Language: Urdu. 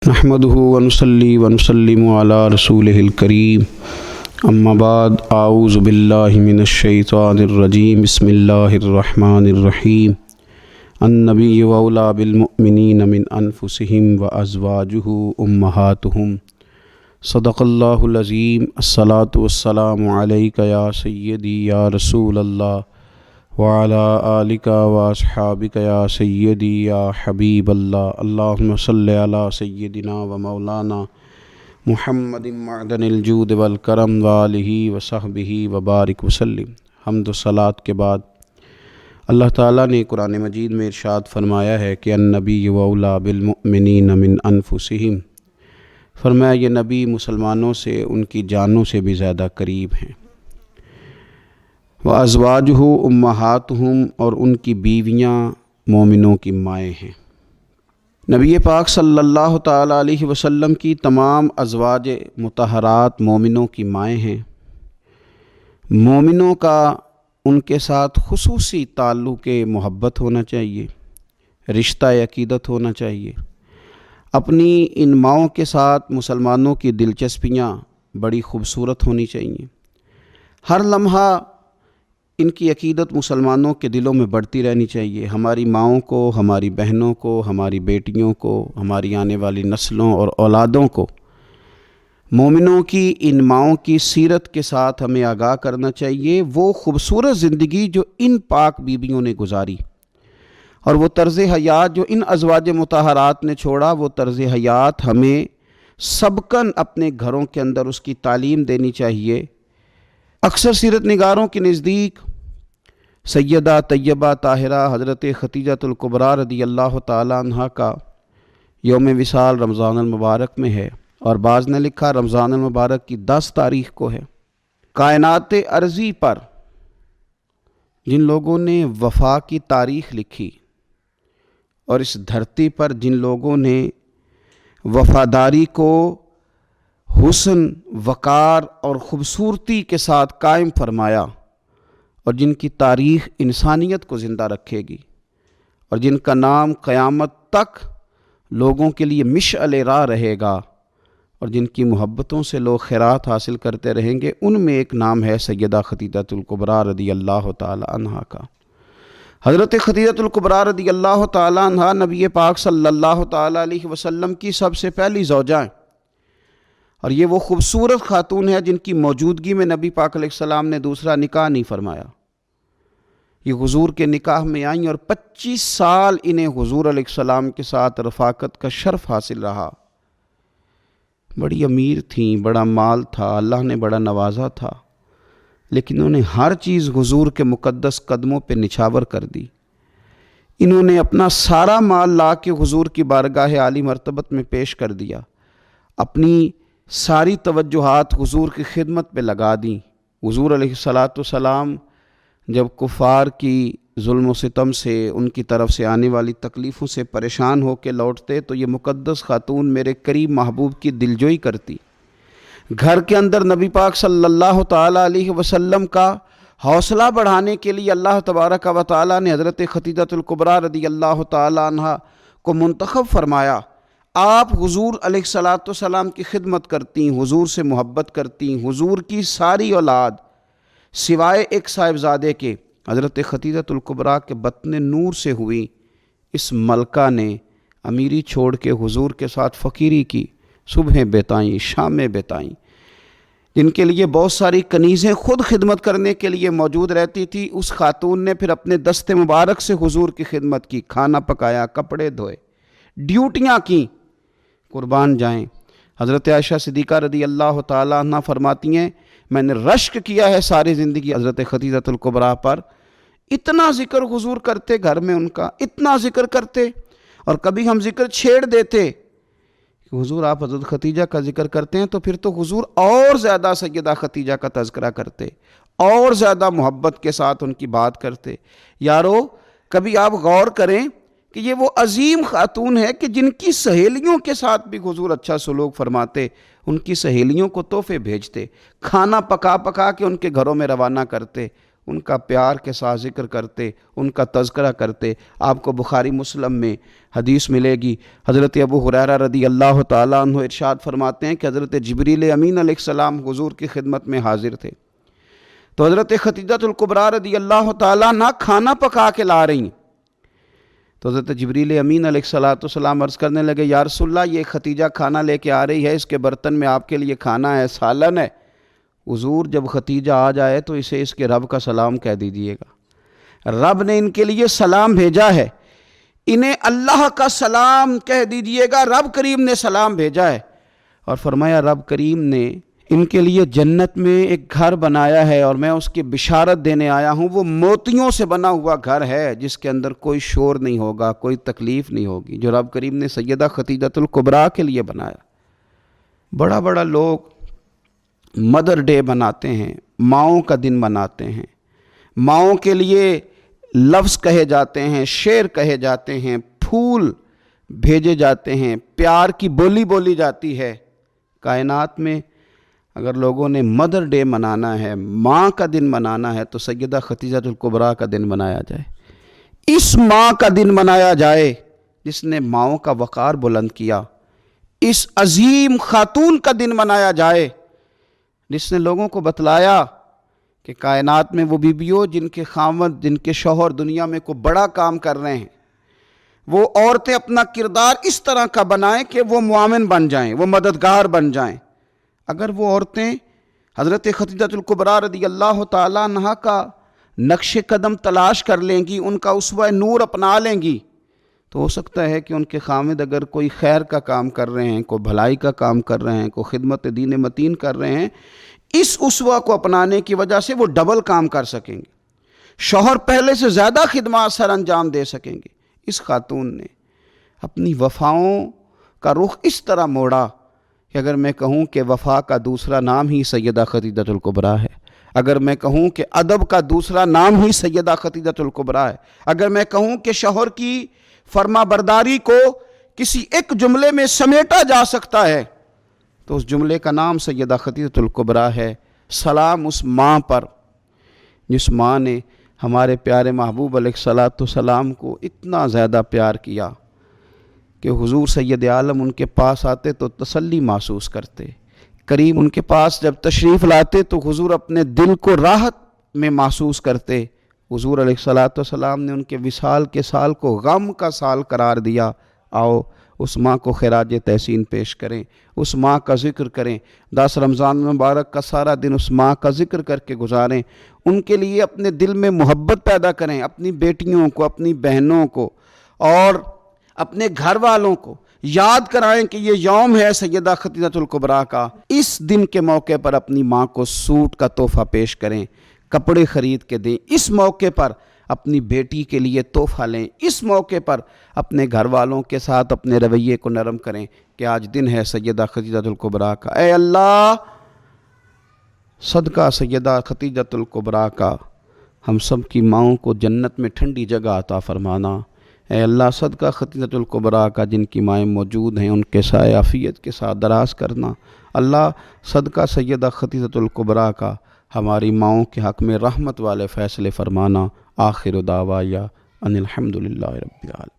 نحمده ونصلي ونسلم على رسوله الكريم اما بعد اعوذ باللہ من الشیطان الرجیم بسم اللہ الرحمن الرحیم النبی اولی بالمؤمنین من انفسهم وازواجہ امہاتہم صدق اللہ العظیم الصلاۃ والسلام علیک یا سیدی یا رسول اللہ وعلی آلک واصحابک یا سیدی یا حبیب اللہ اللہم صلی علی سیدنا و مولانا محمد معدن الجود والکرم وآلہ وصحبہ وبارک وسلم۔ حمد و صلاۃ کے بعد اللہ تعالیٰ نے قرآن مجید میں ارشاد فرمایا ہے کہ النبی اولی بالمؤمنین من انفسہم، فرمایا یہ نبی مسلمانوں سے ان کی جانوں سے بھی زیادہ قریب ہیں۔ وازواجہ امہاتہم، اور ان کی بیویاں مومنوں کی مائیں ہیں۔ نبی پاک صلی اللہ تعالیٰ علیہ وسلم کی تمام ازواج مطہرات مومنوں کی مائیں ہیں۔ مومنوں کا ان کے ساتھ خصوصی تعلق محبت ہونا چاہیے، رشتہ عقیدت ہونا چاہیے۔ اپنی ان ماؤں کے ساتھ مسلمانوں کی دلچسپیاں بڑی خوبصورت ہونی چاہیے۔ ہر لمحہ ان کی عقیدت مسلمانوں کے دلوں میں بڑھتی رہنی چاہیے۔ ہماری ماؤں کو، ہماری بہنوں کو، ہماری بیٹیوں کو، ہماری آنے والی نسلوں اور اولادوں کو مومنوں کی ان ماؤں کی سیرت کے ساتھ ہمیں آگاہ کرنا چاہیے۔ وہ خوبصورت زندگی جو ان پاک بیویوں نے گزاری اور وہ طرز حیات جو ان ازواج مطہرات نے چھوڑا، وہ طرز حیات ہمیں سبقاً اپنے گھروں کے اندر اس کی تعلیم دینی چاہیے۔ اکثر سیرت نگاروں کے نزدیک سیدہ طیبہ طاہرہ حضرت خدیجہ الکبریٰ رضی اللہ تعالیٰ عنہ کا یوم وصال رمضان المبارک میں ہے، اور بعض نے لکھا رمضان المبارک کی 10 تاریخ کو ہے۔ کائنات ارضی پر جن لوگوں نے وفا کی تاریخ لکھی اور اس دھرتی پر جن لوگوں نے وفاداری کو حسن، وقار اور خوبصورتی کے ساتھ قائم فرمایا، اور جن کی تاریخ انسانیت کو زندہ رکھے گی، اور جن کا نام قیامت تک لوگوں کے لیے مشعل راہ رہے گا، اور جن کی محبتوں سے لوگ خیرات حاصل کرتے رہیں گے، ان میں ایک نام ہے سیدہ خدیجہ الکبریٰ رضی اللہ تعالی عنہا کا۔ حضرت خدیجہ الکبریٰ رضی اللہ تعالی عنہا نبی پاک صلی اللہ تعالی علیہ وسلم کی سب سے پہلی زوجہ ہیں، اور یہ وہ خوبصورت خاتون ہے جن کی موجودگی میں نبی پاک علیہ السلام نے دوسرا نکاح نہیں فرمایا۔ یہ حضور کے نکاح میں آئیں اور 25 سال انہیں حضور علیہ السلام کے ساتھ رفاقت کا شرف حاصل رہا۔ بڑی امیر تھیں، بڑا مال تھا، اللہ نے بڑا نوازا تھا، لیکن انہوں نے ہر چیز حضور کے مقدس قدموں پہ نچھاور کر دی۔ انہوں نے اپنا سارا مال لا کے حضور کی بارگاہ عالی مرتبت میں پیش کر دیا، اپنی ساری توجہات حضور کی خدمت پہ لگا دیں۔ حضور علیہ السلام جب کفار کی ظلم و ستم سے، ان کی طرف سے آنے والی تکلیفوں سے پریشان ہو کے لوٹتے تو یہ مقدس خاتون میرے قریب محبوب کی دلجوئی کرتی۔ گھر کے اندر نبی پاک صلی اللہ تعالیٰ علیہ وسلم کا حوصلہ بڑھانے کے لیے اللہ تبارک و تعالیٰ نے حضرت خدیجہ الکبریٰ رضی اللہ تعالیٰ عنہ کو منتخب فرمایا۔ آپ حضور علیہ السلام کی خدمت کرتی، حضور سے محبت کرتی، حضور کی ساری اولاد سوائے ایک صاحبزادے کے حضرت خدیجہ الکبریٰ کے بطن نور سے ہوئی۔ اس ملکہ نے امیری چھوڑ کے حضور کے ساتھ فقیری کی، صبحیں بتائیں، شامیں بتائیں، جن کے لیے بہت ساری کنیزیں خود خدمت کرنے کے لیے موجود رہتی تھی۔ اس خاتون نے پھر اپنے دست مبارک سے حضور کی خدمت کی، کھانا پکایا، کپڑے دھوئے، ڈیوٹیاں کیں، قربان جائیں۔ حضرت عائشہ صدیقہ رضی اللہ تعالیٰ عنہ فرماتی ہیں میں نے رشک کیا ہے ساری زندگی حضرت خدیجہ الکبریٰ پر۔ اتنا ذکر حضور کرتے گھر میں ان کا، اتنا ذکر کرتے، اور کبھی ہم ذکر چھیڑ دیتے کہ حضور آپ حضرت خدیجہ کا ذکر کرتے ہیں، تو پھر تو حضور اور زیادہ سیدہ خدیجہ کا تذکرہ کرتے، اور زیادہ محبت کے ساتھ ان کی بات کرتے۔ یارو کبھی آپ غور کریں کہ یہ وہ عظیم خاتون ہے کہ جن کی سہیلیوں کے ساتھ بھی حضور اچھا سلوک فرماتے، ان کی سہیلیوں کو تحفے بھیجتے، کھانا پکا پکا کے ان کے گھروں میں روانہ کرتے۔ ان کا پیار کے ساتھ ذکر کرتے، ان کا تذکرہ کرتے۔ آپ کو بخاری مسلم میں حدیث ملے گی، حضرت ابو ہریرہ رضی اللہ تعالیٰ عنہ ارشاد فرماتے ہیں کہ حضرت جبریل امین علیہ السلام حضور کی خدمت میں حاضر تھے، تو حضرت خدیجہ الکبریٰ رضی اللہ تعالیٰ عنہ کھانا پکا کے لا رہی ہیں، تو حضرت جبریل امین علیہ السلام عرض کرنے لگے، یا رسول اللہ یہ خدیجہ کھانا لے کے آ رہی ہے، اس کے برتن میں آپ کے لیے کھانا ہے، سالن ہے۔ حضور جب خدیجہ آ جائے تو اسے اس کے رب کا سلام کہہ دیجئے گا، رب نے ان کے لیے سلام بھیجا ہے، انہیں اللہ کا سلام کہہ دیجئے گا، رب کریم نے سلام بھیجا ہے۔ اور فرمایا رب کریم نے ان کے لیے جنت میں ایک گھر بنایا ہے اور میں اس کی بشارت دینے آیا ہوں، وہ موتیوں سے بنا ہوا گھر ہے جس کے اندر کوئی شور نہیں ہوگا، کوئی تکلیف نہیں ہوگی، جو رب کریم نے سیدہ خدیجہ الکبریٰ کے لیے بنایا۔ بڑا بڑا لوگ مدر ڈے مناتے ہیں، ماؤں کا دن مناتے ہیں، ماؤں کے لیے لفظ کہے جاتے ہیں، شعر کہے جاتے ہیں، پھول بھیجے جاتے ہیں، پیار کی بولی بولی جاتی ہے۔ کائنات میں اگر لوگوں نے مدر ڈے منانا ہے، ماں کا دن منانا ہے، تو سیدہ خدیجہ الکبریٰ کا دن منایا جائے، اس ماں کا دن منایا جائے جس نے ماؤں کا وقار بلند کیا، اس عظیم خاتون کا دن منایا جائے جس نے لوگوں کو بتلایا کہ کائنات میں وہ بیویوں جن کے خاوند، جن کے شوہر دنیا میں کوئی بڑا کام کر رہے ہیں، وہ عورتیں اپنا کردار اس طرح کا بنائیں کہ وہ معاون بن جائیں، وہ مددگار بن جائیں۔ اگر وہ عورتیں حضرت خدیجہ الکبریٰ رضی اللہ تعالیٰ عنہا کا نقش قدم تلاش کر لیں گی، ان کا اسوہ نور اپنا لیں گی، تو ہو سکتا ہے کہ ان کے خامد اگر کوئی خیر کا کام کر رہے ہیں، کوئی بھلائی کا کام کر رہے ہیں، کوئی خدمت دین متین کر رہے ہیں، اس اسوہ کو اپنانے کی وجہ سے وہ ڈبل کام کر سکیں گے، شوہر پہلے سے زیادہ خدمات سر انجام دے سکیں گے۔ اس خاتون نے اپنی وفاؤں کا رخ اس طرح موڑا کہ اگر میں کہوں کہ وفا کا دوسرا نام ہی سیدہ خدیجہ الکبریٰ ہے، اگر میں کہوں کہ ادب کا دوسرا نام ہی سیدہ خدیجہ الکبریٰ ہے، اگر میں کہوں کہ شوہر کی فرما برداری کو کسی ایک جملے میں سمیٹا جا سکتا ہے، تو اس جملے کا نام سیدہ خدیجہ الکبریٰ ہے۔ سلام اس ماں پر جس ماں نے ہمارے پیارے محبوب علیہ السلام کو اتنا زیادہ پیار کیا کہ حضور سید عالم ان کے پاس آتے تو تسلی محسوس کرتے، کریم ان کے پاس جب تشریف لاتے تو حضور اپنے دل کو راحت میں محسوس کرتے۔ حضور علیہ السلام نے ان کے وصال کے سال کو غم کا سال قرار دیا۔ آؤ اس ماں کو خراج تحسین پیش کریں، اس ماں کا ذکر کریں، 10 رمضان مبارک کا سارا دن اس ماں کا ذکر کر کے گزاریں، ان کے لیے اپنے دل میں محبت پیدا کریں، اپنی بیٹیوں کو، اپنی بہنوں کو اور اپنے گھر والوں کو یاد کرائیں کہ یہ یوم ہے سیدہ خدیجہ الکبریٰ کا۔ اس دن کے موقع پر اپنی ماں کو سوٹ کا تحفہ پیش کریں، کپڑے خرید کے دیں، اس موقع پر اپنی بیٹی کے لیے تحفہ لیں، اس موقع پر اپنے گھر والوں کے ساتھ اپنے رویے کو نرم کریں کہ آج دن ہے سیدہ خدیجہ الکبریٰ کا۔ اے اللہ صدقہ سیدہ خدیجہ الکبریٰ کا ہم سب کی ماؤں کو جنت میں ٹھنڈی جگہ عطا فرمانا۔ اے اللہ صدقہ خدیجہ الکبریٰ کا جن کی مائیں موجود ہیں ان کے سائے عافیت کے ساتھ دراز کرنا۔ اللہ صدقہ سیدہ خدیجہ الکبریٰ کا ہماری ماؤں کے حق میں رحمت والے فیصلے فرمانا۔ آخر دعوایا ان الحمدللہ رب العالمین۔